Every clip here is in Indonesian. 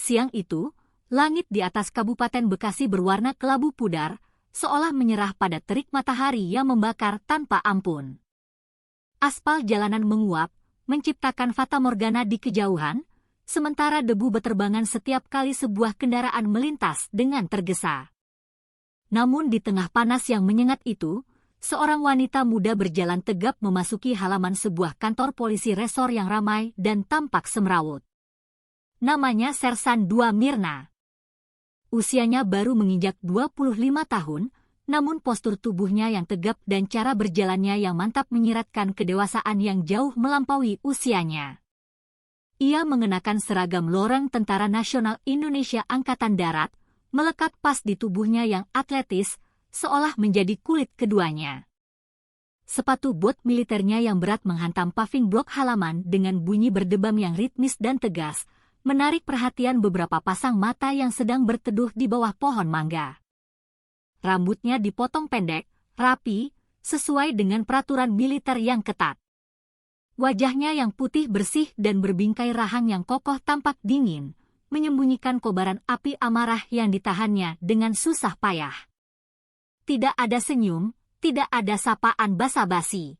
Siang itu, langit di atas Kabupaten Bekasi berwarna kelabu pudar, seolah menyerah pada terik matahari yang membakar tanpa ampun. Aspal jalanan menguap, menciptakan fatamorgana di kejauhan, sementara debu beterbangan setiap kali sebuah kendaraan melintas dengan tergesa. Namun di tengah panas yang menyengat itu, seorang wanita muda berjalan tegap memasuki halaman sebuah kantor polisi resor yang ramai dan tampak semrawut. Namanya Sersan II Mirna. Usianya baru menginjak 25 tahun, namun postur tubuhnya yang tegap dan cara berjalannya yang mantap menyiratkan kedewasaan yang jauh melampaui usianya. Ia mengenakan seragam loreng Tentara Nasional Indonesia Angkatan Darat, melekat pas di tubuhnya yang atletis, seolah menjadi kulit keduanya. Sepatu bot militernya yang berat menghantam paving blok halaman dengan bunyi berdebam yang ritmis dan tegas, menarik perhatian beberapa pasang mata yang sedang berteduh di bawah pohon mangga. Rambutnya dipotong pendek, rapi, sesuai dengan peraturan militer yang ketat. Wajahnya yang putih bersih dan berbingkai rahang yang kokoh tampak dingin, menyembunyikan kobaran api amarah yang ditahannya dengan susah payah. Tidak ada senyum, tidak ada sapaan basa-basi.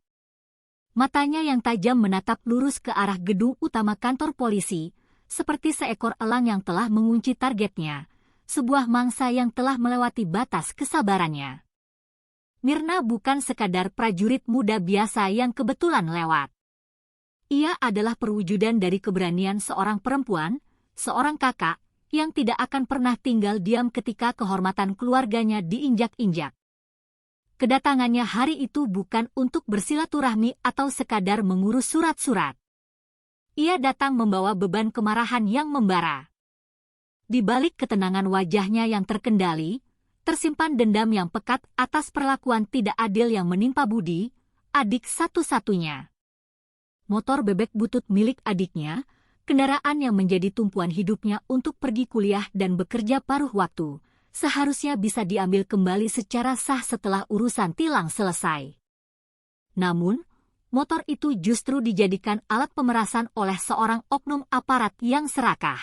Matanya yang tajam menatap lurus ke arah gedung utama kantor polisi, seperti seekor elang yang telah mengunci targetnya, sebuah mangsa yang telah melewati batas kesabarannya. Mirna bukan sekadar prajurit muda biasa yang kebetulan lewat. Ia adalah perwujudan dari keberanian seorang perempuan, seorang kakak, yang tidak akan pernah tinggal diam ketika kehormatan keluarganya diinjak-injak. Kedatangannya hari itu bukan untuk bersilaturahmi atau sekadar mengurus surat-surat. Ia datang membawa beban kemarahan yang membara. Di balik ketenangan wajahnya yang terkendali, tersimpan dendam yang pekat atas perlakuan tidak adil yang menimpa Budi, adik satu-satunya. Motor bebek butut milik adiknya, kendaraan yang menjadi tumpuan hidupnya untuk pergi kuliah dan bekerja paruh waktu, seharusnya bisa diambil kembali secara sah setelah urusan tilang selesai. Namun, motor itu justru dijadikan alat pemerasan oleh seorang oknum aparat yang serakah.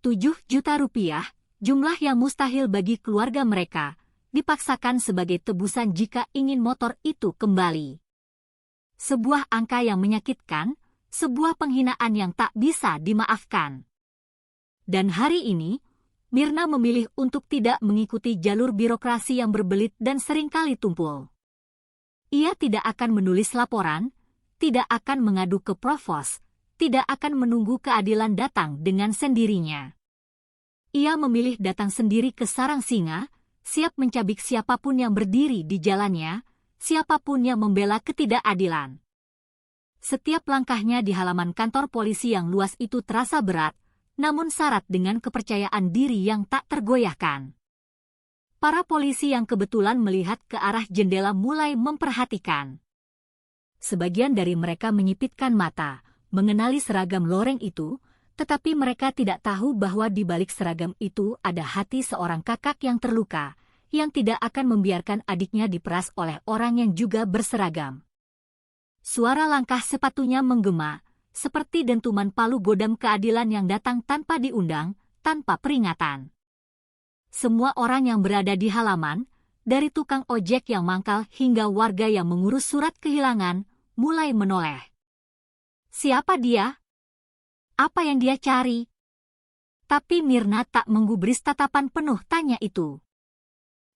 7 juta rupiah, jumlah yang mustahil bagi keluarga mereka, dipaksakan sebagai tebusan jika ingin motor itu kembali. Sebuah angka yang menyakitkan, sebuah penghinaan yang tak bisa dimaafkan. Dan hari ini, Mirna memilih untuk tidak mengikuti jalur birokrasi yang berbelit dan seringkali tumpul. Ia tidak akan menulis laporan, tidak akan mengadu ke provos, tidak akan menunggu keadilan datang dengan sendirinya. Ia memilih datang sendiri ke sarang singa, siap mencabik siapapun yang berdiri di jalannya, siapapun yang membela ketidakadilan. Setiap langkahnya di halaman kantor polisi yang luas itu terasa berat, namun syarat dengan kepercayaan diri yang tak tergoyahkan. Para polisi yang kebetulan melihat ke arah jendela mulai memperhatikan. Sebagian dari mereka menyipitkan mata, mengenali seragam loreng itu, tetapi mereka tidak tahu bahwa di balik seragam itu ada hati seorang kakak yang terluka, yang tidak akan membiarkan adiknya diperas oleh orang yang juga berseragam. Suara langkah sepatunya menggema, seperti dentuman palu godam keadilan yang datang tanpa diundang, tanpa peringatan. Semua orang yang berada di halaman, dari tukang ojek yang mangkal hingga warga yang mengurus surat kehilangan, mulai menoleh. Siapa dia? Apa yang dia cari? Tapi Mirna tak menggubris tatapan penuh tanya itu.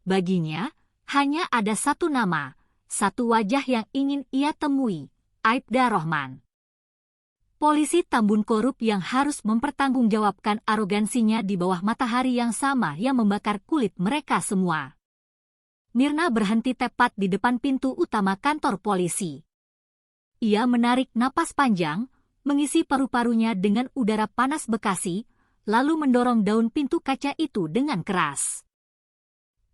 Baginya, hanya ada satu nama, satu wajah yang ingin ia temui, Aibda Rohman. Polisi Tambun korup yang harus mempertanggungjawabkan arogansinya di bawah matahari yang sama yang membakar kulit mereka semua. Mirna berhenti tepat di depan pintu utama kantor polisi. Ia menarik napas panjang, mengisi paru-parunya dengan udara panas Bekasi, lalu mendorong daun pintu kaca itu dengan keras.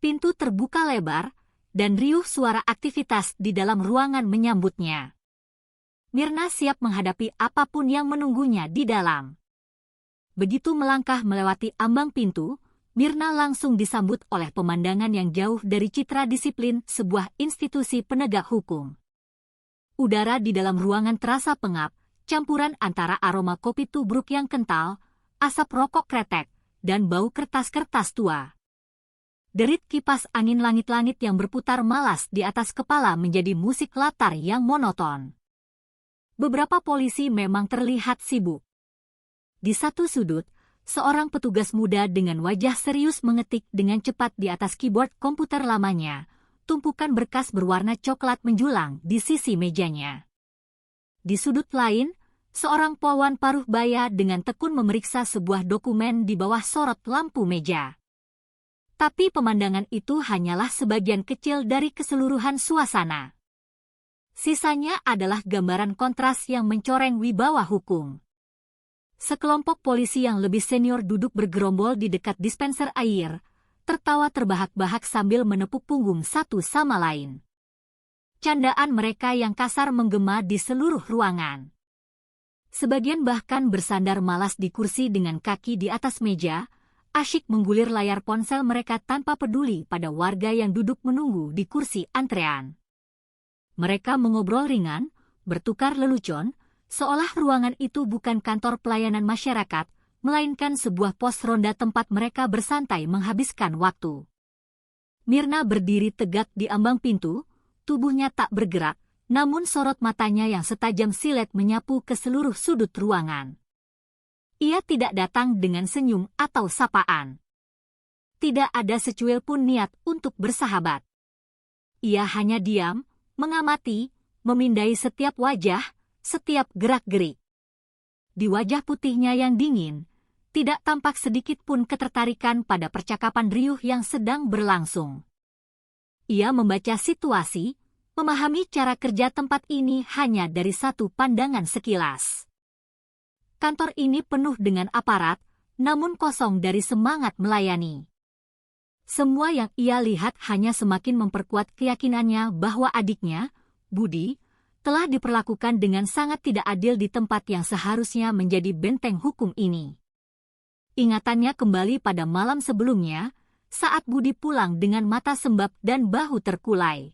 Pintu terbuka lebar, dan riuh suara aktivitas di dalam ruangan menyambutnya. Mirna siap menghadapi apapun yang menunggunya di dalam. Begitu melangkah melewati ambang pintu, Mirna langsung disambut oleh pemandangan yang jauh dari citra disiplin sebuah institusi penegak hukum. Udara di dalam ruangan terasa pengap, campuran antara aroma kopi tubruk yang kental, asap rokok kretek, dan bau kertas-kertas tua. Derit kipas angin langit-langit yang berputar malas di atas kepala menjadi musik latar yang monoton. Beberapa polisi memang terlihat sibuk. Di satu sudut, seorang petugas muda dengan wajah serius mengetik dengan cepat di atas keyboard komputer lamanya. Tumpukan berkas berwarna coklat menjulang di sisi mejanya. Di sudut lain, seorang polwan paruh baya dengan tekun memeriksa sebuah dokumen di bawah sorot lampu meja. Tapi pemandangan itu hanyalah sebagian kecil dari keseluruhan suasana. Sisanya adalah gambaran kontras yang mencoreng wibawa hukum. Sekelompok polisi yang lebih senior duduk bergerombol di dekat dispenser air, tertawa terbahak-bahak sambil menepuk punggung satu sama lain. Candaan mereka yang kasar menggema di seluruh ruangan. Sebagian bahkan bersandar malas di kursi dengan kaki di atas meja, asyik menggulir layar ponsel mereka tanpa peduli pada warga yang duduk menunggu di kursi antrean. Mereka mengobrol ringan, bertukar lelucon, seolah ruangan itu bukan kantor pelayanan masyarakat, melainkan sebuah pos ronda tempat mereka bersantai menghabiskan waktu. Mirna berdiri tegak di ambang pintu, tubuhnya tak bergerak, namun sorot matanya yang setajam silet menyapu ke seluruh sudut ruangan. Ia tidak datang dengan senyum atau sapaan. Tidak ada secuil pun niat untuk bersahabat. Ia hanya diam, mengamati, memindai setiap wajah, setiap gerak-gerik. Di wajah putihnya yang dingin, tidak tampak sedikit pun ketertarikan pada percakapan riuh yang sedang berlangsung. Ia membaca situasi, memahami cara kerja tempat ini hanya dari satu pandangan sekilas. Kantor ini penuh dengan aparat, namun kosong dari semangat melayani. Semua yang ia lihat hanya semakin memperkuat keyakinannya bahwa adiknya, Budi, telah diperlakukan dengan sangat tidak adil di tempat yang seharusnya menjadi benteng hukum ini. Ingatannya kembali pada malam sebelumnya, saat Budi pulang dengan mata sembab dan bahu terkulai.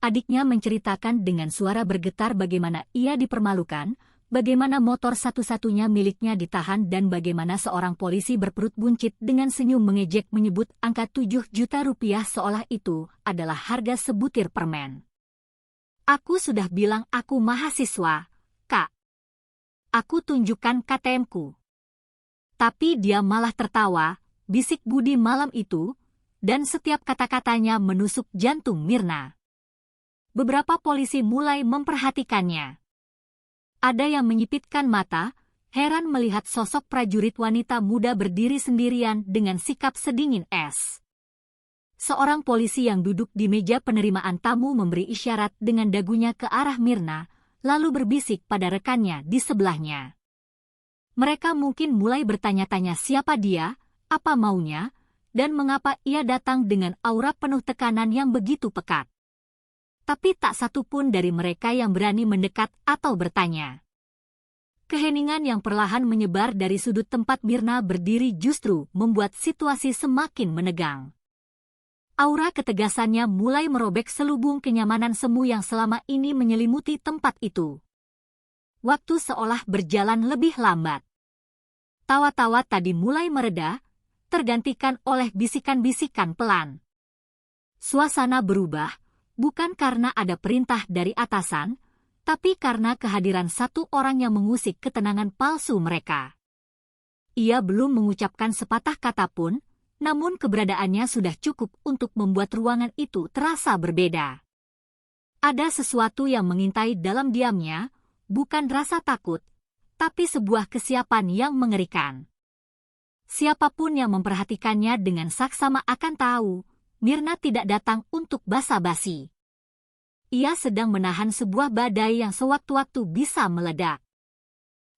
Adiknya menceritakan dengan suara bergetar bagaimana ia dipermalukan, bagaimana motor satu-satunya miliknya ditahan dan bagaimana seorang polisi berperut buncit dengan senyum mengejek menyebut angka 7 juta rupiah seolah itu adalah harga sebutir permen. Aku sudah bilang aku mahasiswa, Kak. Aku tunjukkan KTM-ku. Tapi dia malah tertawa, bisik Budi malam itu, dan setiap kata-katanya menusuk jantung Mirna. Beberapa polisi mulai memperhatikannya. Ada yang menyipitkan mata, heran melihat sosok prajurit wanita muda berdiri sendirian dengan sikap sedingin es. Seorang polisi yang duduk di meja penerimaan tamu memberi isyarat dengan dagunya ke arah Mirna, lalu berbisik pada rekannya di sebelahnya. Mereka mungkin mulai bertanya-tanya siapa dia, apa maunya, dan mengapa ia datang dengan aura penuh tekanan yang begitu pekat. Tapi tak satu pun dari mereka yang berani mendekat atau bertanya. Keheningan yang perlahan menyebar dari sudut tempat Mirna berdiri justru membuat situasi semakin menegang. Aura ketegasannya mulai merobek selubung kenyamanan semu yang selama ini menyelimuti tempat itu. Waktu seolah berjalan lebih lambat. Tawa-tawa tadi mulai mereda, tergantikan oleh bisikan-bisikan pelan. Suasana berubah, bukan karena ada perintah dari atasan, tapi karena kehadiran satu orang yang mengusik ketenangan palsu mereka. Ia belum mengucapkan sepatah kata pun, namun keberadaannya sudah cukup untuk membuat ruangan itu terasa berbeda. Ada sesuatu yang mengintai dalam diamnya, bukan rasa takut, tapi sebuah kesiapan yang mengerikan. Siapapun yang memperhatikannya dengan saksama akan tahu, Mirna tidak datang untuk basa-basi. Ia sedang menahan sebuah badai yang sewaktu-waktu bisa meledak.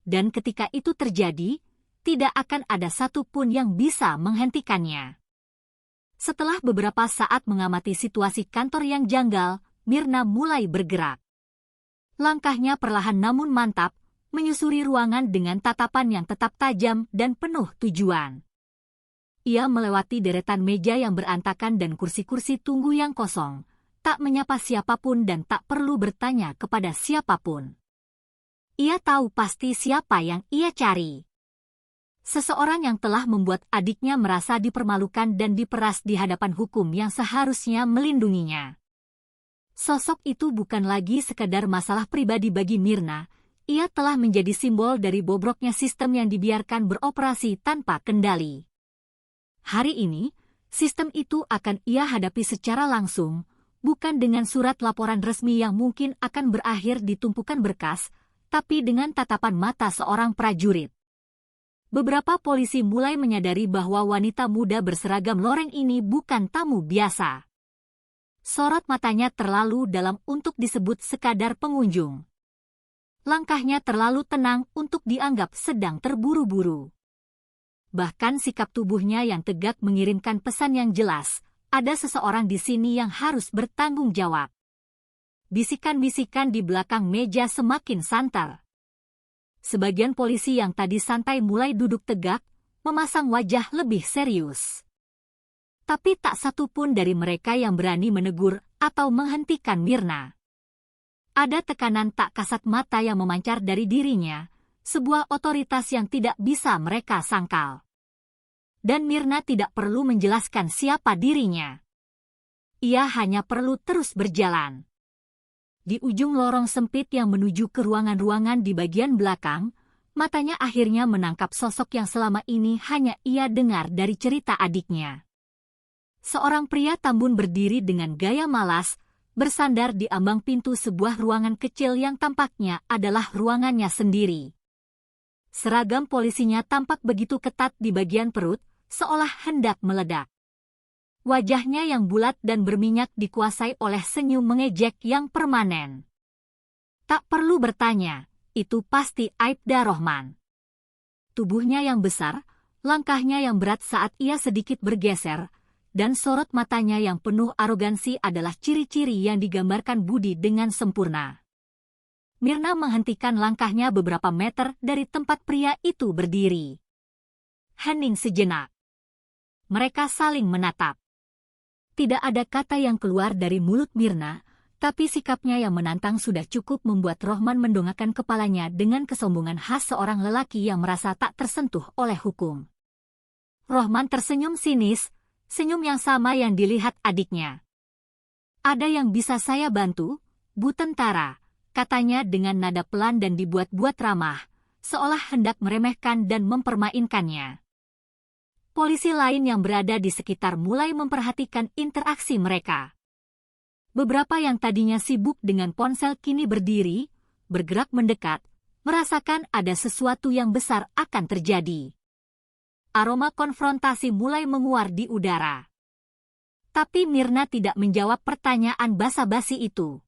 Dan ketika itu terjadi, tidak akan ada satupun yang bisa menghentikannya. Setelah beberapa saat mengamati situasi kantor yang janggal, Mirna mulai bergerak. Langkahnya perlahan namun mantap, menyusuri ruangan dengan tatapan yang tetap tajam dan penuh tujuan. Ia melewati deretan meja yang berantakan dan kursi-kursi tunggu yang kosong, tak menyapa siapapun dan tak perlu bertanya kepada siapapun. Ia tahu pasti siapa yang ia cari. Seseorang yang telah membuat adiknya merasa dipermalukan dan diperas di hadapan hukum yang seharusnya melindunginya. Sosok itu bukan lagi sekadar masalah pribadi bagi Mirna, ia telah menjadi simbol dari bobroknya sistem yang dibiarkan beroperasi tanpa kendali. Hari ini, sistem itu akan ia hadapi secara langsung, bukan dengan surat laporan resmi yang mungkin akan berakhir di tumpukan berkas, tapi dengan tatapan mata seorang prajurit. Beberapa polisi mulai menyadari bahwa wanita muda berseragam loreng ini bukan tamu biasa. Sorot matanya terlalu dalam untuk disebut sekadar pengunjung. Langkahnya terlalu tenang untuk dianggap sedang terburu-buru. Bahkan sikap tubuhnya yang tegak mengirimkan pesan yang jelas, ada seseorang di sini yang harus bertanggung jawab. Bisikan-bisikan di belakang meja semakin santer. Sebagian polisi yang tadi santai mulai duduk tegak, memasang wajah lebih serius. Tapi tak satu pun dari mereka yang berani menegur atau menghentikan Mirna. Ada tekanan tak kasat mata yang memancar dari dirinya, sebuah otoritas yang tidak bisa mereka sangkal. Dan Mirna tidak perlu menjelaskan siapa dirinya. Ia hanya perlu terus berjalan. Di ujung lorong sempit yang menuju ke ruangan-ruangan di bagian belakang, matanya akhirnya menangkap sosok yang selama ini hanya ia dengar dari cerita adiknya. Seorang pria tambun berdiri dengan gaya malas, bersandar di ambang pintu sebuah ruangan kecil yang tampaknya adalah ruangannya sendiri. Seragam polisinya tampak begitu ketat di bagian perut, seolah hendak meledak. Wajahnya yang bulat dan berminyak dikuasai oleh senyum mengejek yang permanen. Tak perlu bertanya, itu pasti Aibda Rohman. Tubuhnya yang besar, langkahnya yang berat saat ia sedikit bergeser, dan sorot matanya yang penuh arogansi adalah ciri-ciri yang digambarkan budi dengan sempurna. Mirna menghentikan langkahnya beberapa meter dari tempat pria itu berdiri. Hening sejenak. Mereka saling menatap. Tidak ada kata yang keluar dari mulut Mirna, tapi sikapnya yang menantang sudah cukup membuat Rohman mendongakkan kepalanya dengan kesombongan khas seorang lelaki yang merasa tak tersentuh oleh hukum. Rohman tersenyum sinis, senyum yang sama yang dilihat adiknya. "Ada yang bisa saya bantu, Bu Tentara?" katanya dengan nada pelan dan dibuat-buat ramah, seolah hendak meremehkan dan mempermainkannya. Polisi lain yang berada di sekitar mulai memperhatikan interaksi mereka. Beberapa yang tadinya sibuk dengan ponsel kini berdiri, bergerak mendekat, merasakan ada sesuatu yang besar akan terjadi. Aroma konfrontasi mulai menguar di udara. Tapi Mirna tidak menjawab pertanyaan basa-basi itu.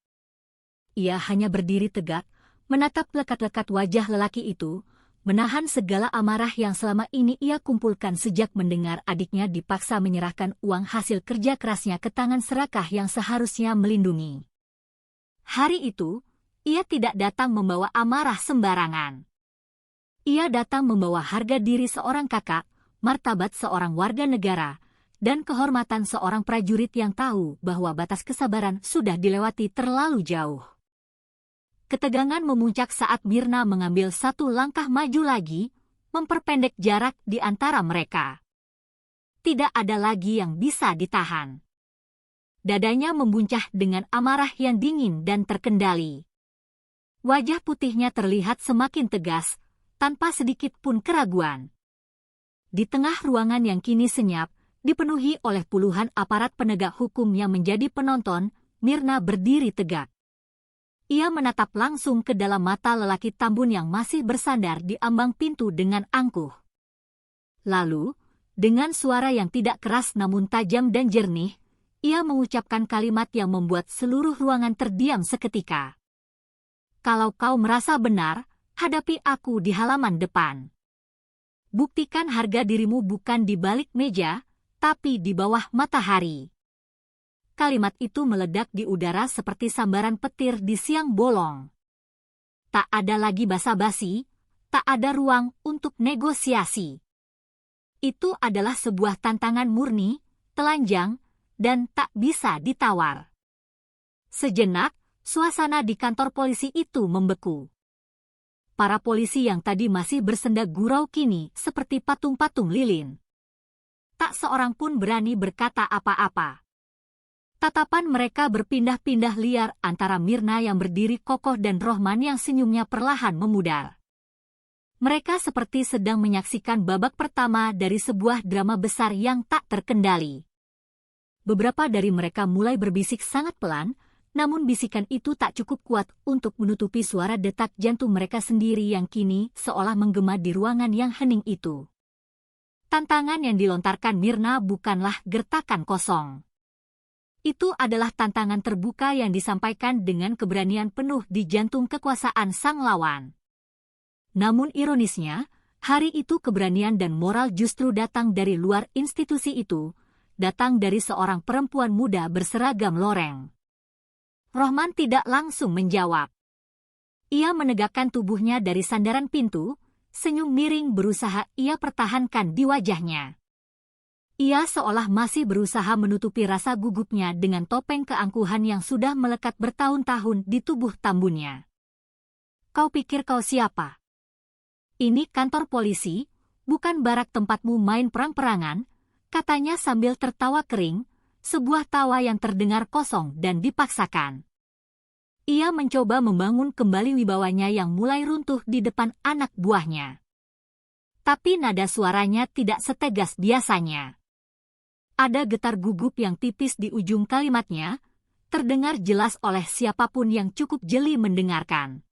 Ia hanya berdiri tegak, menatap lekat-lekat wajah lelaki itu, menahan segala amarah yang selama ini ia kumpulkan sejak mendengar adiknya dipaksa menyerahkan uang hasil kerja kerasnya ke tangan serakah yang seharusnya melindungi. Hari itu, ia tidak datang membawa amarah sembarangan. Ia datang membawa harga diri seorang kakak, martabat seorang warga negara, dan kehormatan seorang prajurit yang tahu bahwa batas kesabaran sudah dilewati terlalu jauh. Ketegangan memuncak saat Mirna mengambil satu langkah maju lagi, memperpendek jarak di antara mereka. Tidak ada lagi yang bisa ditahan. Dadanya membuncah dengan amarah yang dingin dan terkendali. Wajah putihnya terlihat semakin tegas, tanpa sedikit pun keraguan. Di tengah ruangan yang kini senyap, dipenuhi oleh puluhan aparat penegak hukum yang menjadi penonton, Mirna berdiri tegak. Ia menatap langsung ke dalam mata lelaki tambun yang masih bersandar di ambang pintu dengan angkuh. Lalu, dengan suara yang tidak keras namun tajam dan jernih, ia mengucapkan kalimat yang membuat seluruh ruangan terdiam seketika. "Kalau kau merasa benar, hadapi aku di halaman depan. Buktikan harga dirimu bukan di balik meja, tapi di bawah matahari." Kalimat itu meledak di udara seperti sambaran petir di siang bolong. Tak ada lagi basa-basi, tak ada ruang untuk negosiasi. Itu adalah sebuah tantangan murni, telanjang, dan tak bisa ditawar. Sejenak, suasana di kantor polisi itu membeku. para polisi yang tadi masih bersenda gurau kini seperti patung-patung lilin. Tak seorang pun berani berkata apa-apa. Tatapan mereka berpindah-pindah liar antara Mirna yang berdiri kokoh dan Rohman yang senyumnya perlahan memudar. Mereka seperti sedang menyaksikan babak pertama dari sebuah drama besar yang tak terkendali. Beberapa dari mereka mulai berbisik sangat pelan, namun bisikan itu tak cukup kuat untuk menutupi suara detak jantung mereka sendiri yang kini seolah menggema di ruangan yang hening itu. Tantangan yang dilontarkan Mirna bukanlah gertakan kosong. Itu adalah tantangan terbuka yang disampaikan dengan keberanian penuh di jantung kekuasaan sang lawan. Namun ironisnya, hari itu keberanian dan moral justru datang dari luar institusi itu, datang dari seorang perempuan muda berseragam loreng. Rohman tidak langsung menjawab. Ia menegakkan tubuhnya dari sandaran pintu, senyum miring berusaha ia pertahankan di wajahnya. Ia seolah masih berusaha menutupi rasa gugupnya dengan topeng keangkuhan yang sudah melekat bertahun-tahun di tubuh tambunnya. Kau pikir kau siapa? Ini kantor polisi, bukan barak tempatmu main perang-perangan, katanya sambil tertawa kering, sebuah tawa yang terdengar kosong dan dipaksakan. Ia mencoba membangun kembali wibawanya yang mulai runtuh di depan anak buahnya. Tapi nada suaranya tidak setegas biasanya. Ada getar gugup yang tipis di ujung kalimatnya, terdengar jelas oleh siapapun yang cukup jeli mendengarkan.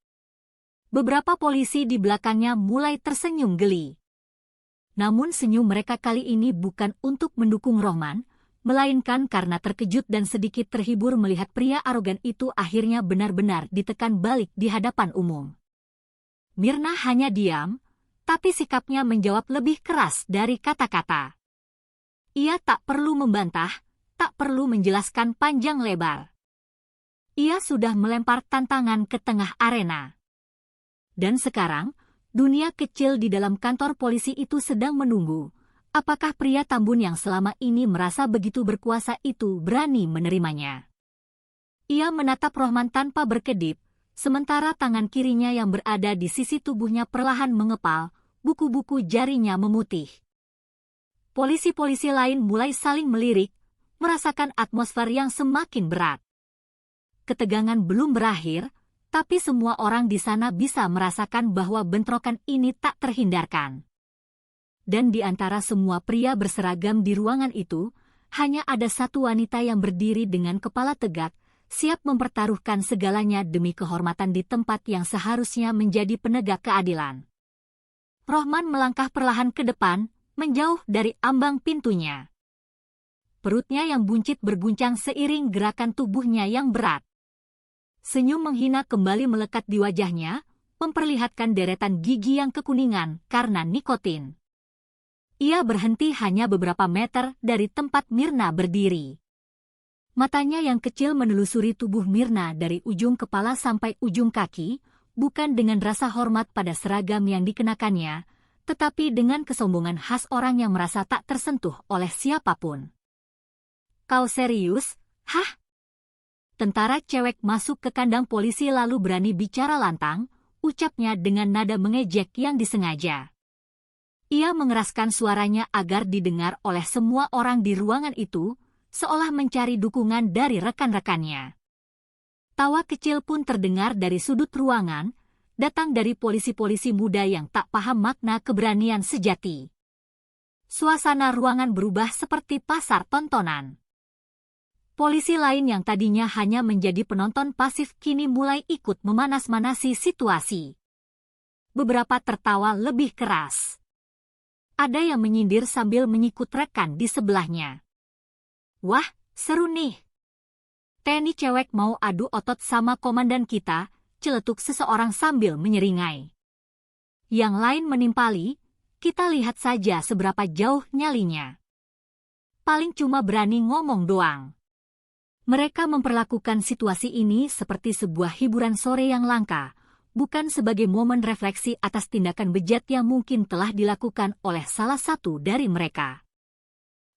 Beberapa polisi di belakangnya mulai tersenyum geli. Namun senyum mereka kali ini bukan untuk mendukung Rohman, melainkan karena terkejut dan sedikit terhibur melihat pria arogan itu akhirnya benar-benar ditekan balik di hadapan umum. Mirna hanya diam, tapi sikapnya menjawab lebih keras dari kata-kata. Ia tak perlu membantah, tak perlu menjelaskan panjang lebar. Ia sudah melempar tantangan ke tengah arena. Dan sekarang, dunia kecil di dalam kantor polisi itu sedang menunggu, apakah pria Tambun yang selama ini merasa begitu berkuasa itu berani menerimanya. Ia menatap Rohman tanpa berkedip, sementara tangan kirinya yang berada di sisi tubuhnya perlahan mengepal, buku-buku jarinya memutih. Polisi-polisi lain mulai saling melirik, merasakan atmosfer yang semakin berat. Ketegangan belum berakhir, tapi semua orang di sana bisa merasakan bahwa bentrokan ini tak terhindarkan. Dan di antara semua pria berseragam di ruangan itu, hanya ada satu wanita yang berdiri dengan kepala tegak, siap mempertaruhkan segalanya demi kehormatan di tempat yang seharusnya menjadi penegak keadilan. Rohman melangkah perlahan ke depan, menjauh dari ambang pintunya. Perutnya yang buncit berguncang seiring gerakan tubuhnya yang berat. Senyum menghina kembali melekat di wajahnya, memperlihatkan deretan gigi yang kekuningan karena nikotin. Ia berhenti hanya beberapa meter dari tempat Mirna berdiri. Matanya yang kecil menelusuri tubuh Mirna dari ujung kepala sampai ujung kaki, bukan dengan rasa hormat pada seragam yang dikenakannya, tetapi dengan kesombongan khas orang yang merasa tak tersentuh oleh siapapun. Kau serius? Hah? Tentara cewek masuk ke kandang polisi lalu berani bicara lantang, ucapnya dengan nada mengejek yang disengaja. Ia mengeraskan suaranya agar didengar oleh semua orang di ruangan itu, seolah mencari dukungan dari rekan-rekannya. Tawa kecil pun terdengar dari sudut ruangan, datang dari polisi-polisi muda yang tak paham makna keberanian sejati. Suasana ruangan berubah seperti pasar tontonan. Polisi lain yang tadinya hanya menjadi penonton pasif kini mulai ikut memanas-manasi situasi. Beberapa tertawa lebih keras. Ada yang menyindir sambil menyikut rekan di sebelahnya. Wah, seru nih. Teni cewek mau adu otot sama komandan kita, celetuk seseorang sambil menyeringai. Yang lain menimpali, kita lihat saja seberapa jauh nyalinya. Paling cuma berani ngomong doang. Mereka memperlakukan situasi ini seperti sebuah hiburan sore yang langka, bukan sebagai momen refleksi atas tindakan bejat yang mungkin telah dilakukan oleh salah satu dari mereka.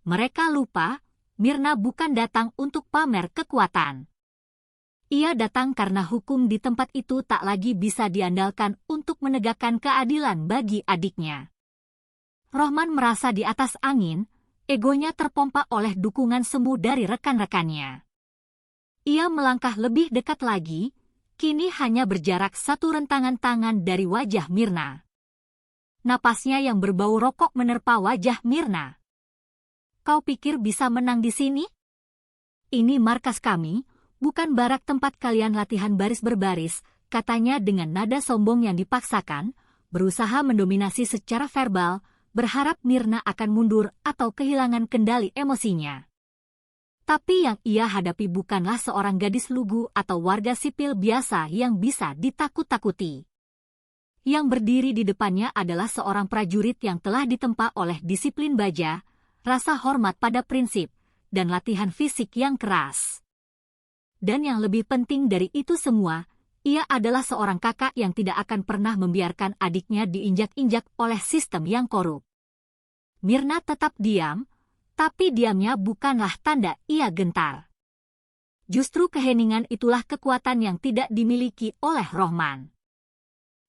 Mereka lupa, Mirna bukan datang untuk pamer kekuatan. Ia datang karena hukum di tempat itu tak lagi bisa diandalkan untuk menegakkan keadilan bagi adiknya. Rohman merasa di atas angin, egonya terpompa oleh dukungan semu dari rekan-rekannya. Ia melangkah lebih dekat lagi, kini hanya berjarak satu rentangan tangan dari wajah Mirna. Napasnya yang berbau rokok menerpa wajah Mirna. "Kau pikir bisa menang di sini? Ini markas kami, bukan barak tempat kalian latihan baris berbaris," katanya dengan nada sombong yang dipaksakan, berusaha mendominasi secara verbal, berharap Mirna akan mundur atau kehilangan kendali emosinya. Tapi yang ia hadapi bukanlah seorang gadis lugu atau warga sipil biasa yang bisa ditakut-takuti. Yang berdiri di depannya adalah seorang prajurit yang telah ditempa oleh disiplin baja, rasa hormat pada prinsip, dan latihan fisik yang keras. Dan yang lebih penting dari itu semua, ia adalah seorang kakak yang tidak akan pernah membiarkan adiknya diinjak-injak oleh sistem yang korup. Mirna tetap diam, tapi diamnya bukanlah tanda ia gentar. Justru keheningan itulah kekuatan yang tidak dimiliki oleh Rohman.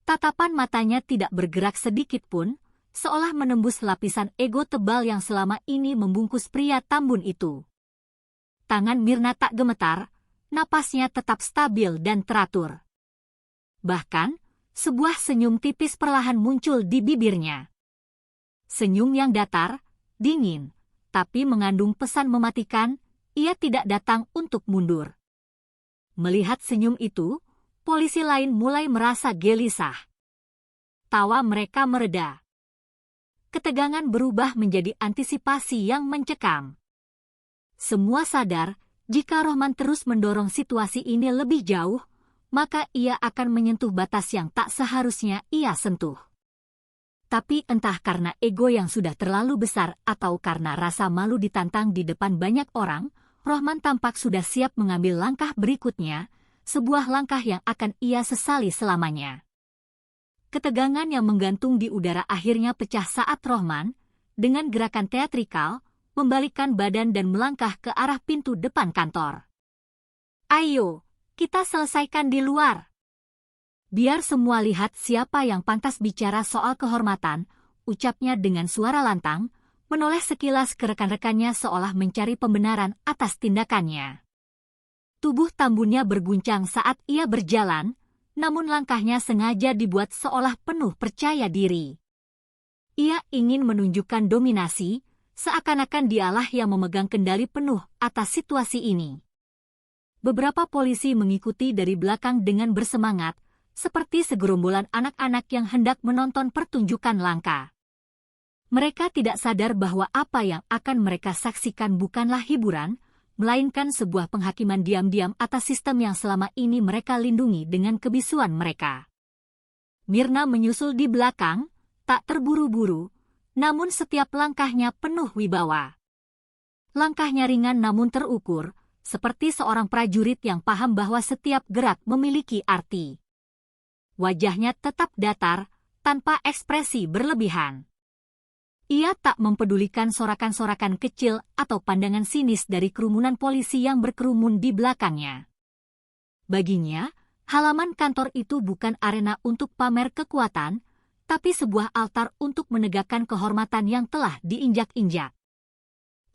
Tatapan matanya tidak bergerak sedikit pun, seolah menembus lapisan ego tebal yang selama ini membungkus pria tambun itu. Tangan Mirna tak gemetar, napasnya tetap stabil dan teratur. Bahkan, sebuah senyum tipis perlahan muncul di bibirnya. Senyum yang datar, dingin, tapi mengandung pesan mematikan, ia tidak datang untuk mundur. Melihat senyum itu, polisi lain mulai merasa gelisah. Tawa mereka mereda. Ketegangan berubah menjadi antisipasi yang mencekam. Semua sadar, jika Rohman terus mendorong situasi ini lebih jauh, maka ia akan menyentuh batas yang tak seharusnya ia sentuh. Tapi entah karena ego yang sudah terlalu besar atau karena rasa malu ditantang di depan banyak orang, Rohman tampak sudah siap mengambil langkah berikutnya, sebuah langkah yang akan ia sesali selamanya. Ketegangan yang menggantung di udara akhirnya pecah saat Rohman, dengan gerakan teatrikal, membalikkan badan dan melangkah ke arah pintu depan kantor. "Ayo, kita selesaikan di luar. Biar semua lihat siapa yang pantas bicara soal kehormatan," ucapnya dengan suara lantang, menoleh sekilas ke rekan-rekannya seolah mencari pembenaran atas tindakannya. Tubuh tambunnya berguncang saat ia berjalan, namun langkahnya sengaja dibuat seolah penuh percaya diri. Ia ingin menunjukkan dominasi, seakan-akan dialah yang memegang kendali penuh atas situasi ini. Beberapa polisi mengikuti dari belakang dengan bersemangat, seperti segerombolan anak-anak yang hendak menonton pertunjukan langka. Mereka tidak sadar bahwa apa yang akan mereka saksikan bukanlah hiburan, melainkan sebuah penghakiman diam-diam atas sistem yang selama ini mereka lindungi dengan kebisuan mereka. Mirna menyusul di belakang, tak terburu-buru, namun setiap langkahnya penuh wibawa. Langkahnya ringan namun terukur, seperti seorang prajurit yang paham bahwa setiap gerak memiliki arti. Wajahnya tetap datar, tanpa ekspresi berlebihan. Ia tak mempedulikan sorakan-sorakan kecil atau pandangan sinis dari kerumunan polisi yang berkerumun di belakangnya. Baginya, halaman kantor itu bukan arena untuk pamer kekuatan, tapi sebuah altar untuk menegakkan kehormatan yang telah diinjak-injak.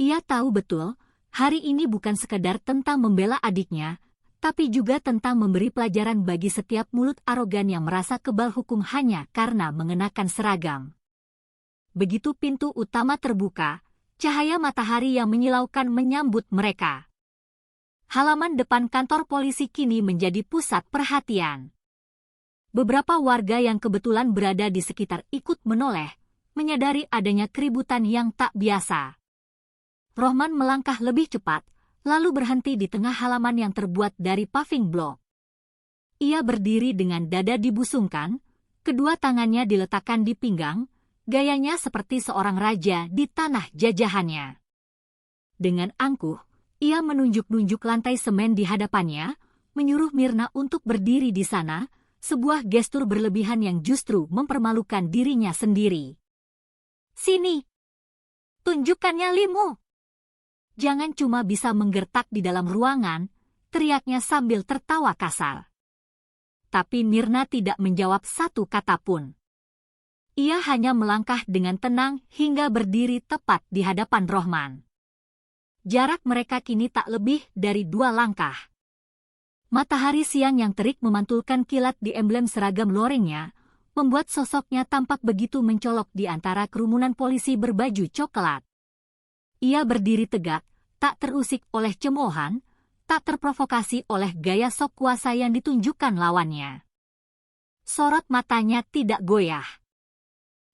Ia tahu betul, hari ini bukan sekadar tentang membela adiknya, tapi juga tentang memberi pelajaran bagi setiap mulut arogan yang merasa kebal hukum hanya karena mengenakan seragam. Begitu pintu utama terbuka, cahaya matahari yang menyilaukan menyambut mereka. Halaman depan kantor polisi kini menjadi pusat perhatian. Beberapa warga yang kebetulan berada di sekitar ikut menoleh, menyadari adanya keributan yang tak biasa. Rohman melangkah lebih cepat, lalu berhenti di tengah halaman yang terbuat dari paving block. Ia berdiri dengan dada dibusungkan, kedua tangannya diletakkan di pinggang, gayanya seperti seorang raja di tanah jajahannya. Dengan angkuh, ia menunjuk-nunjuk lantai semen di hadapannya, menyuruh Mirna untuk berdiri di sana, sebuah gestur berlebihan yang justru mempermalukan dirinya sendiri. "Sini! Tunjukkan nyalimu! Jangan cuma bisa menggertak di dalam ruangan, teriaknya sambil tertawa kasar. Tapi Mirna tidak menjawab satu kata pun. Ia hanya melangkah dengan tenang hingga berdiri tepat di hadapan Rohman. Jarak mereka kini tak lebih dari 2 langkah. Matahari siang yang terik memantulkan kilat di emblem seragam lorengnya, membuat sosoknya tampak begitu mencolok di antara kerumunan polisi berbaju coklat. Ia berdiri tegak, tak terusik oleh cemoohan, tak terprovokasi oleh gaya sok kuasa yang ditunjukkan lawannya. Sorot matanya tidak goyah.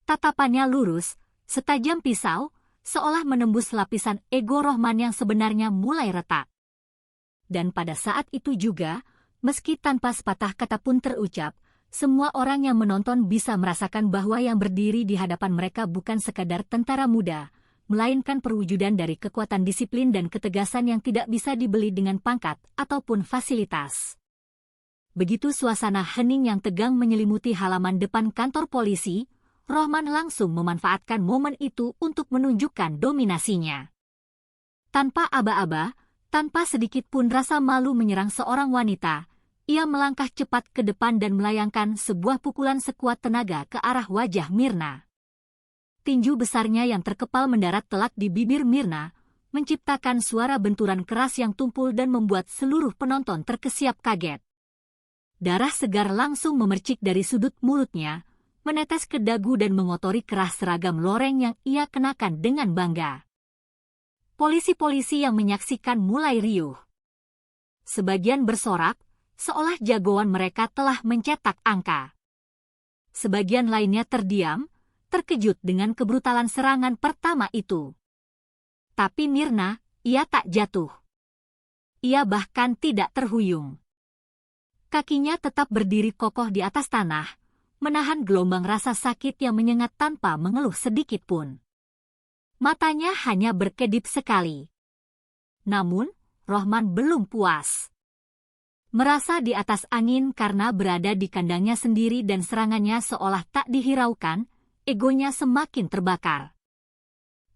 Tatapannya lurus, setajam pisau, seolah menembus lapisan ego Rohman yang sebenarnya mulai retak. Dan pada saat itu juga, meski tanpa sepatah kata pun terucap, semua orang yang menonton bisa merasakan bahwa yang berdiri di hadapan mereka bukan sekadar tentara muda, melainkan perwujudan dari kekuatan disiplin dan ketegasan yang tidak bisa dibeli dengan pangkat ataupun fasilitas. Begitu suasana hening yang tegang menyelimuti halaman depan kantor polisi, Rohman langsung memanfaatkan momen itu untuk menunjukkan dominasinya. Tanpa aba-aba, tanpa sedikit pun rasa malu menyerang seorang wanita, ia melangkah cepat ke depan dan melayangkan sebuah pukulan sekuat tenaga ke arah wajah Mirna. Tinju besarnya yang terkepal mendarat telak di bibir Mirna, menciptakan suara benturan keras yang tumpul dan membuat seluruh penonton terkesiap kaget. Darah segar langsung memercik dari sudut mulutnya, menetes ke dagu dan mengotori kerah seragam loreng yang ia kenakan dengan bangga. Polisi-polisi yang menyaksikan mulai riuh. Sebagian bersorak, seolah jagoan mereka telah mencetak angka. Sebagian lainnya terdiam, terkejut dengan kebrutalan serangan pertama itu. Tapi Mirna, ia tak jatuh. Ia bahkan tidak terhuyung. Kakinya tetap berdiri kokoh di atas tanah, menahan gelombang rasa sakit yang menyengat tanpa mengeluh sedikit pun. Matanya hanya berkedip sekali. Namun, Rohman belum puas. Merasa di atas angin karena berada di kandangnya sendiri dan serangannya seolah tak dihiraukan, egonya semakin terbakar.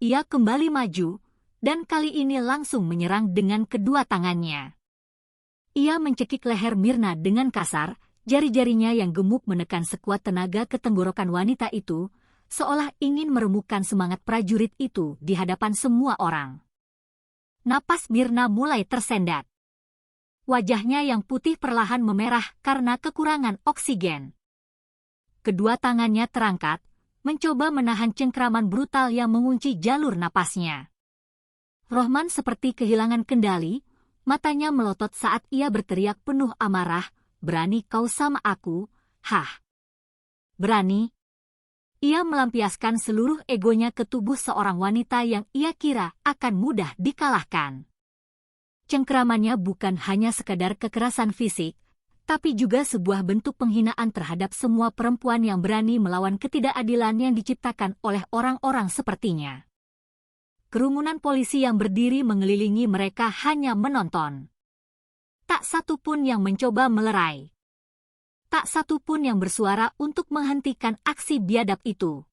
Ia kembali maju, dan kali ini langsung menyerang dengan kedua tangannya. Ia mencekik leher Mirna dengan kasar, jari-jarinya yang gemuk menekan sekuat tenaga ke tenggorokan wanita itu, seolah ingin meremukkan semangat prajurit itu di hadapan semua orang. Napas Mirna mulai tersendat. Wajahnya yang putih perlahan memerah karena kekurangan oksigen. Kedua tangannya terangkat, mencoba menahan cengkraman brutal yang mengunci jalur napasnya. Rohman seperti kehilangan kendali, matanya melotot saat ia berteriak penuh amarah, "Berani kau sama aku, hah? Berani?" Ia melampiaskan seluruh egonya ke tubuh seorang wanita yang ia kira akan mudah dikalahkan. Cengkramannya bukan hanya sekadar kekerasan fisik, tapi juga sebuah bentuk penghinaan terhadap semua perempuan yang berani melawan ketidakadilan yang diciptakan oleh orang-orang sepertinya. Kerumunan polisi yang berdiri mengelilingi mereka hanya menonton. Tak satu pun yang mencoba melerai. Tak satu pun yang bersuara untuk menghentikan aksi biadab itu.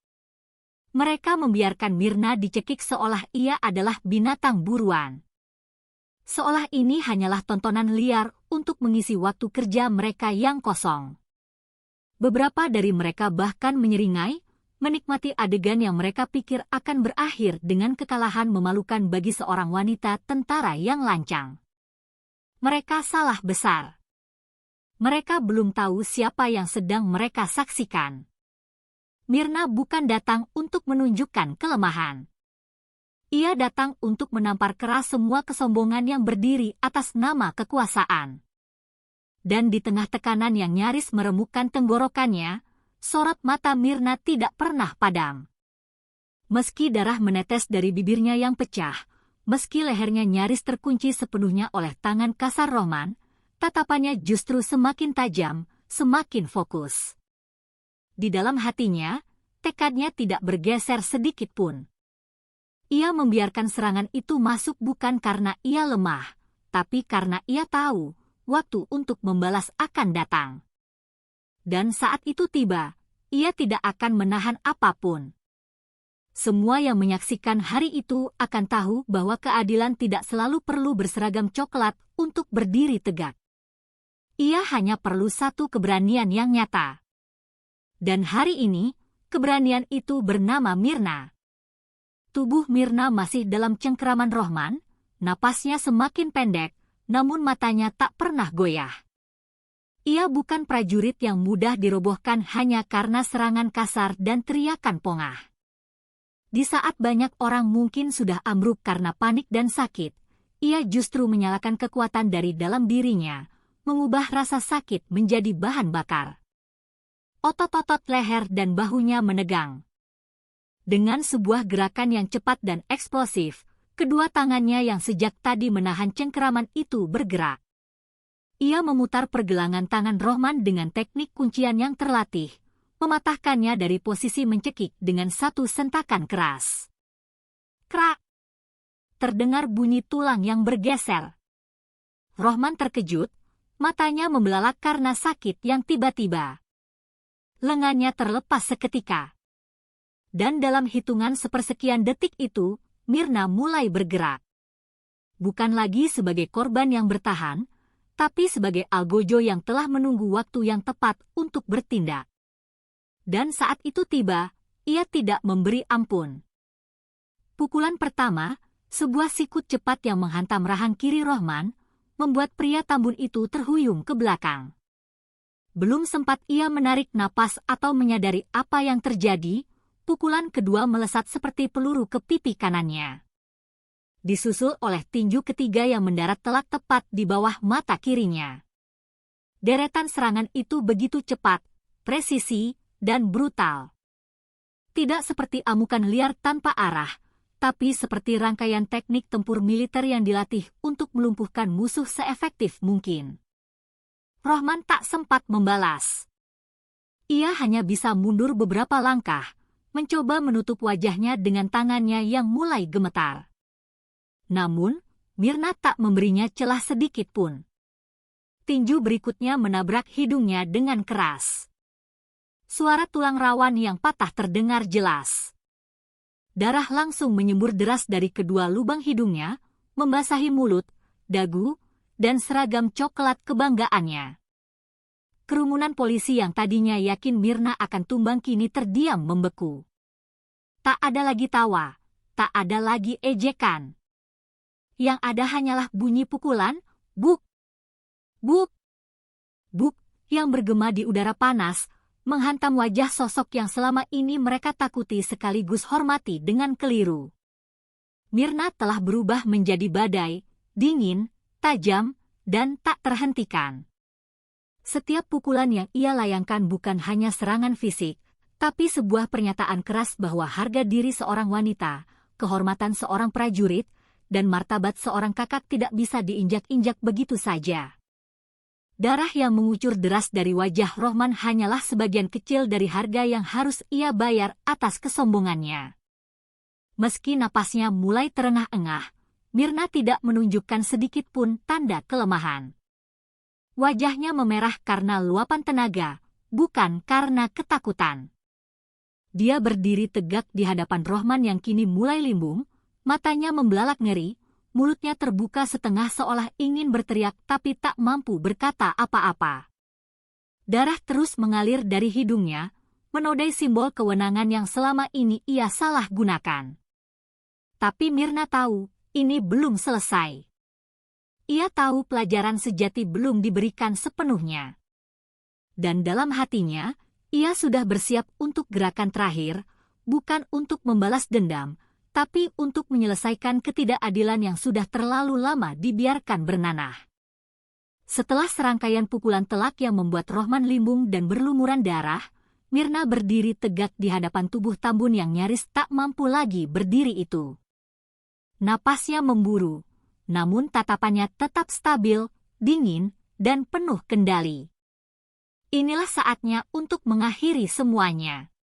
Mereka membiarkan Mirna dicekik seolah ia adalah binatang buruan. Seolah ini hanyalah tontonan liar untuk mengisi waktu kerja mereka yang kosong. Beberapa dari mereka bahkan menyeringai, menikmati adegan yang mereka pikir akan berakhir dengan kekalahan memalukan bagi seorang wanita tentara yang lancang. Mereka salah besar. Mereka belum tahu siapa yang sedang mereka saksikan. Mirna bukan datang untuk menunjukkan kelemahan. Ia datang untuk menampar keras semua kesombongan yang berdiri atas nama kekuasaan. Dan di tengah tekanan yang nyaris meremukkan tenggorokannya, sorot mata Mirna tidak pernah padam. Meski darah menetes dari bibirnya yang pecah, meski lehernya nyaris terkunci sepenuhnya oleh tangan kasar Rohman, tatapannya justru semakin tajam, semakin fokus. Di dalam hatinya, tekadnya tidak bergeser sedikit pun. Ia membiarkan serangan itu masuk bukan karena ia lemah, tapi karena ia tahu, waktu untuk membalas akan datang. Dan saat itu tiba, ia tidak akan menahan apapun. Semua yang menyaksikan hari itu akan tahu bahwa keadilan tidak selalu perlu berseragam coklat untuk berdiri tegak. Ia hanya perlu satu keberanian yang nyata. Dan hari ini, keberanian itu bernama Mirna. Tubuh Mirna masih dalam cengkeraman Rohman, napasnya semakin pendek, namun matanya tak pernah goyah. Ia bukan prajurit yang mudah dirobohkan hanya karena serangan kasar dan teriakan pongah. Di saat banyak orang mungkin sudah ambruk karena panik dan sakit, ia justru menyalakan kekuatan dari dalam dirinya, mengubah rasa sakit menjadi bahan bakar. Otot-otot leher dan bahunya menegang. Dengan sebuah gerakan yang cepat dan eksplosif, kedua tangannya yang sejak tadi menahan cengkeraman itu bergerak. Ia memutar pergelangan tangan Rohman dengan teknik kuncian yang terlatih, mematahkannya dari posisi mencekik dengan satu sentakan keras. Krak! Terdengar bunyi tulang yang bergeser. Rohman terkejut, matanya membelalak karena sakit yang tiba-tiba. Lengannya terlepas seketika. Dan dalam hitungan sepersekian detik itu, Mirna mulai bergerak. Bukan lagi sebagai korban yang bertahan, tapi sebagai algojo yang telah menunggu waktu yang tepat untuk bertindak. Dan saat itu tiba, ia tidak memberi ampun. Pukulan pertama, sebuah sikut cepat yang menghantam rahang kiri Rohman, membuat pria Tambun itu terhuyung ke belakang. Belum sempat ia menarik napas atau menyadari apa yang terjadi, pukulan kedua melesat seperti peluru ke pipi kanannya. Disusul oleh tinju ketiga yang mendarat telak tepat di bawah mata kirinya. Deretan serangan itu begitu cepat, presisi, dan brutal. Tidak seperti amukan liar tanpa arah, tapi seperti rangkaian teknik tempur militer yang dilatih untuk melumpuhkan musuh seefektif mungkin. Rohman tak sempat membalas. Ia hanya bisa mundur beberapa langkah, mencoba menutup wajahnya dengan tangannya yang mulai gemetar. Namun, Mirna tak memberinya celah sedikit pun. Tinju berikutnya menabrak hidungnya dengan keras. Suara tulang rawan yang patah terdengar jelas. Darah langsung menyembur deras dari kedua lubang hidungnya, membasahi mulut, dagu, dan seragam coklat kebanggaannya. Kerumunan polisi yang tadinya yakin Mirna akan tumbang kini terdiam membeku. Tak ada lagi tawa, tak ada lagi ejekan. Yang ada hanyalah bunyi pukulan, buk, buk, buk, yang bergema di udara panas, menghantam wajah sosok yang selama ini mereka takuti sekaligus hormati dengan keliru. Mirna telah berubah menjadi badai, dingin, tajam, dan tak terhentikan. Setiap pukulan yang ia layangkan bukan hanya serangan fisik, tapi sebuah pernyataan keras bahwa harga diri seorang wanita, kehormatan seorang prajurit, dan martabat seorang kakak tidak bisa diinjak-injak begitu saja. Darah yang mengucur deras dari wajah Rohman hanyalah sebagian kecil dari harga yang harus ia bayar atas kesombongannya. Meski napasnya mulai terengah-engah, Mirna tidak menunjukkan sedikit pun tanda kelemahan. Wajahnya memerah karena luapan tenaga, bukan karena ketakutan. Dia berdiri tegak di hadapan Rohman yang kini mulai limbung, matanya membelalak ngeri, mulutnya terbuka setengah seolah ingin berteriak tapi tak mampu berkata apa-apa. Darah terus mengalir dari hidungnya, menodai simbol kewenangan yang selama ini ia salah gunakan. Tapi Mirna tahu, ini belum selesai. Ia tahu pelajaran sejati belum diberikan sepenuhnya. Dan dalam hatinya, ia sudah bersiap untuk gerakan terakhir, bukan untuk membalas dendam, tapi untuk menyelesaikan ketidakadilan yang sudah terlalu lama dibiarkan bernanah. Setelah serangkaian pukulan telak yang membuat Rohman limbung dan berlumuran darah, Mirna berdiri tegak di hadapan tubuh Tambun yang nyaris tak mampu lagi berdiri itu. Napasnya memburu, namun tatapannya tetap stabil, dingin, dan penuh kendali. Inilah saatnya untuk mengakhiri semuanya.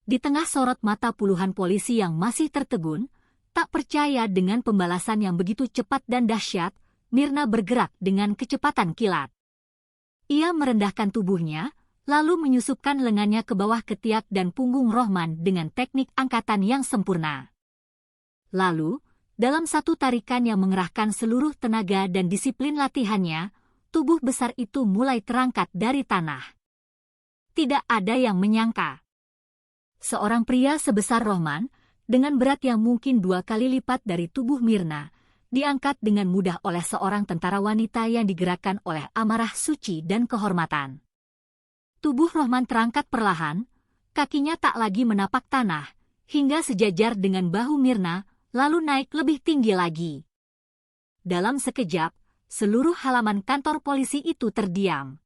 Di tengah sorot mata puluhan polisi yang masih tertegun, tak percaya dengan pembalasan yang begitu cepat dan dahsyat, Mirna bergerak dengan kecepatan kilat. Ia merendahkan tubuhnya, lalu menyusupkan lengannya ke bawah ketiak dan punggung Rohman dengan teknik angkatan yang sempurna. Lalu, dalam satu tarikan yang mengerahkan seluruh tenaga dan disiplin latihannya, tubuh besar itu mulai terangkat dari tanah. Tidak ada yang menyangka. Seorang pria sebesar Rohman, dengan berat yang mungkin 2 kali lipat dari tubuh Myrna, diangkat dengan mudah oleh seorang tentara wanita yang digerakkan oleh amarah suci dan kehormatan. Tubuh Rohman terangkat perlahan, kakinya tak lagi menapak tanah, hingga sejajar dengan bahu Myrna, lalu naik lebih tinggi lagi. Dalam sekejap, seluruh halaman kantor polisi itu terdiam.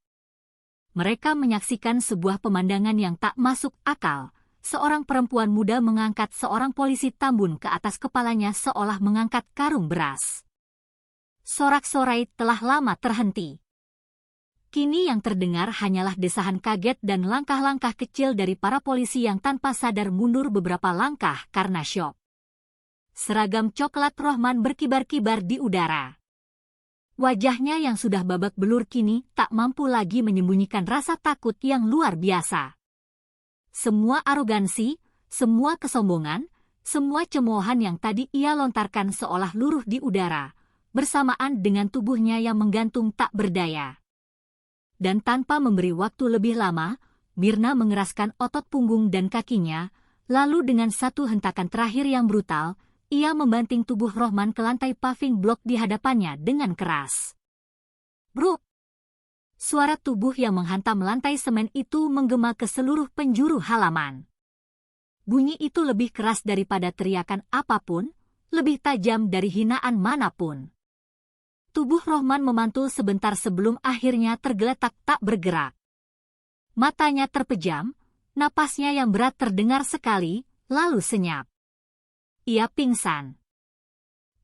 Mereka menyaksikan sebuah pemandangan yang tak masuk akal. Seorang perempuan muda mengangkat seorang polisi tambun ke atas kepalanya seolah mengangkat karung beras. Sorak-sorai telah lama terhenti. Kini yang terdengar hanyalah desahan kaget dan langkah-langkah kecil dari para polisi yang tanpa sadar mundur beberapa langkah karena syok. Seragam coklat Rohman berkibar-kibar di udara. Wajahnya yang sudah babak belur kini tak mampu lagi menyembunyikan rasa takut yang luar biasa. Semua arogansi, semua kesombongan, semua cemoohan yang tadi ia lontarkan seolah luruh di udara, bersamaan dengan tubuhnya yang menggantung tak berdaya. Dan tanpa memberi waktu lebih lama, Myrna mengeraskan otot punggung dan kakinya, lalu dengan satu hentakan terakhir yang brutal, ia membanting tubuh Rohman ke lantai paving blok di hadapannya dengan keras. Bruk! Suara tubuh yang menghantam lantai semen itu menggema ke seluruh penjuru halaman. Bunyi itu lebih keras daripada teriakan apapun, lebih tajam dari hinaan manapun. Tubuh Rohman memantul sebentar sebelum akhirnya tergeletak tak bergerak. Matanya terpejam, napasnya yang berat terdengar sekali, lalu senyap. Ia pingsan.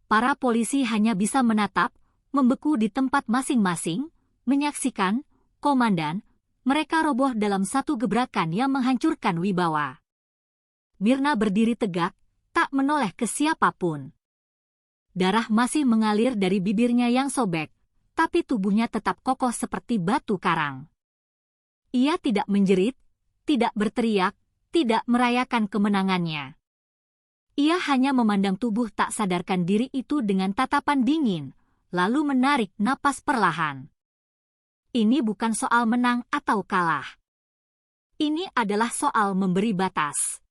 Para polisi hanya bisa menatap, membeku di tempat masing-masing, menyaksikan, komandan, mereka roboh dalam satu gebrakan yang menghancurkan wibawa. Myrna berdiri tegak, tak menoleh ke siapapun. Darah masih mengalir dari bibirnya yang sobek, tapi tubuhnya tetap kokoh seperti batu karang. Ia tidak menjerit, tidak berteriak, tidak merayakan kemenangannya. Ia hanya memandang tubuh tak sadarkan diri itu dengan tatapan dingin, lalu menarik napas perlahan. Ini bukan soal menang atau kalah. Ini adalah soal memberi batas.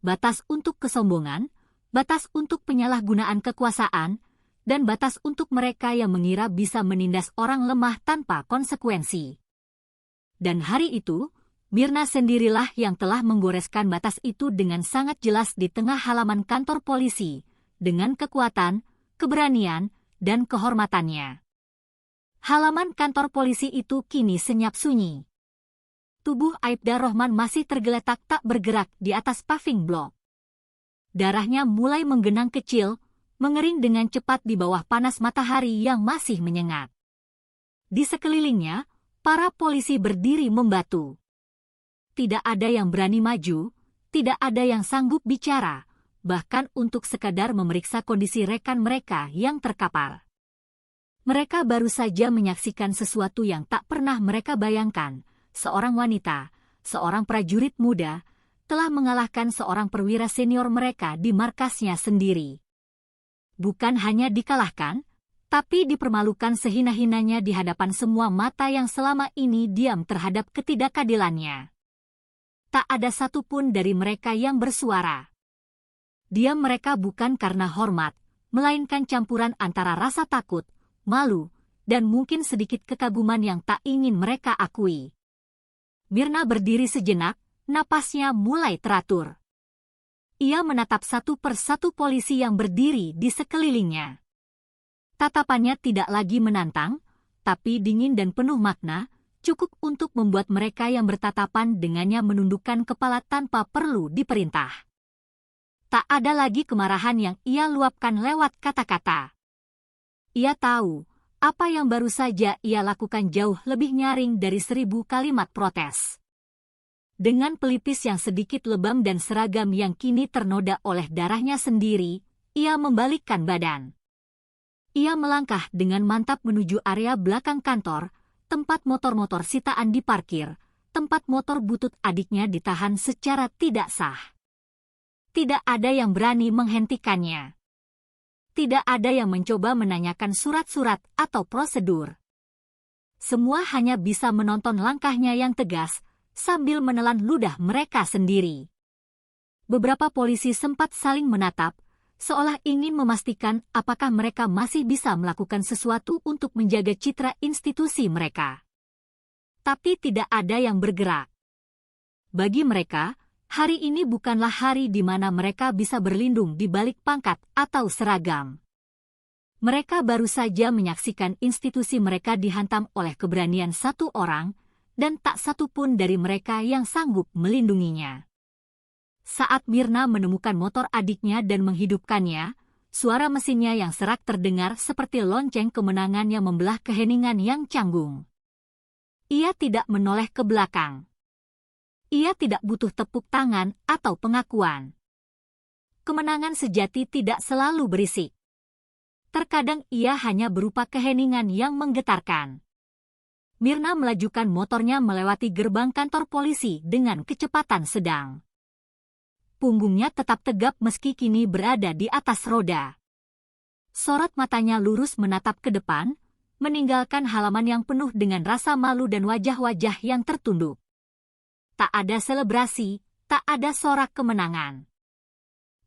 Batas untuk kesombongan, batas untuk penyalahgunaan kekuasaan, dan batas untuk mereka yang mengira bisa menindas orang lemah tanpa konsekuensi. Dan hari itu, Myrna sendirilah yang telah menggoreskan batas itu dengan sangat jelas di tengah halaman kantor polisi, dengan kekuatan, keberanian, dan kehormatannya. Halaman kantor polisi itu kini senyap sunyi. Tubuh Aibda Rohman masih tergeletak tak bergerak di atas paving blok. Darahnya mulai menggenang kecil, mengering dengan cepat di bawah panas matahari yang masih menyengat. Di sekelilingnya, para polisi berdiri membatu. Tidak ada yang berani maju, tidak ada yang sanggup bicara, bahkan untuk sekadar memeriksa kondisi rekan mereka yang terkapar. Mereka baru saja menyaksikan sesuatu yang tak pernah mereka bayangkan, seorang wanita, seorang prajurit muda, telah mengalahkan seorang perwira senior mereka di markasnya sendiri. Bukan hanya dikalahkan, tapi dipermalukan sehina-hinanya di hadapan semua mata yang selama ini diam terhadap ketidakadilannya. Tak ada satupun dari mereka yang bersuara. Diam mereka bukan karena hormat, melainkan campuran antara rasa takut, malu, dan mungkin sedikit kekaguman yang tak ingin mereka akui. Myrna berdiri sejenak, napasnya mulai teratur. Ia menatap satu persatu polisi yang berdiri di sekelilingnya. Tatapannya tidak lagi menantang, tapi dingin dan penuh makna, cukup untuk membuat mereka yang bertatapan dengannya menundukkan kepala tanpa perlu diperintah. Tak ada lagi kemarahan yang ia luapkan lewat kata-kata. Ia tahu, apa yang baru saja ia lakukan jauh lebih nyaring dari 1000 kalimat protes. Dengan pelipis yang sedikit lebam dan seragam yang kini ternoda oleh darahnya sendiri, ia membalikkan badan. Ia melangkah dengan mantap menuju area belakang kantor, tempat motor-motor sitaan diparkir, tempat motor butut adiknya ditahan secara tidak sah. Tidak ada yang berani menghentikannya. Tidak ada yang mencoba menanyakan surat-surat atau prosedur. Semua hanya bisa menonton langkahnya yang tegas sambil menelan ludah mereka sendiri. Beberapa polisi sempat saling menatap, seolah ingin memastikan apakah mereka masih bisa melakukan sesuatu untuk menjaga citra institusi mereka. Tapi tidak ada yang bergerak. Bagi mereka, hari ini bukanlah hari di mana mereka bisa berlindung di balik pangkat atau seragam. Mereka baru saja menyaksikan institusi mereka dihantam oleh keberanian satu orang, dan tak satu pun dari mereka yang sanggup melindunginya. Saat Mirna menemukan motor adiknya dan menghidupkannya, suara mesinnya yang serak terdengar seperti lonceng kemenangan yang membelah keheningan yang canggung. Ia tidak menoleh ke belakang. Ia tidak butuh tepuk tangan atau pengakuan. Kemenangan sejati tidak selalu berisik. Terkadang ia hanya berupa keheningan yang menggetarkan. Mirna melajukan motornya melewati gerbang kantor polisi dengan kecepatan sedang. Punggungnya tetap tegap meski kini berada di atas roda. Sorot matanya lurus menatap ke depan, meninggalkan halaman yang penuh dengan rasa malu dan wajah-wajah yang tertunduk. Tak ada selebrasi, tak ada sorak kemenangan.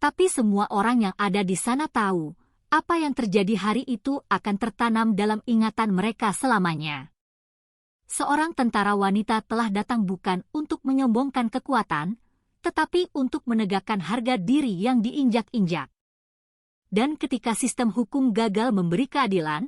Tapi semua orang yang ada di sana tahu, apa yang terjadi hari itu akan tertanam dalam ingatan mereka selamanya. Seorang tentara wanita telah datang bukan untuk menyombongkan kekuatan, tetapi untuk menegakkan harga diri yang diinjak-injak. Dan ketika sistem hukum gagal memberi keadilan,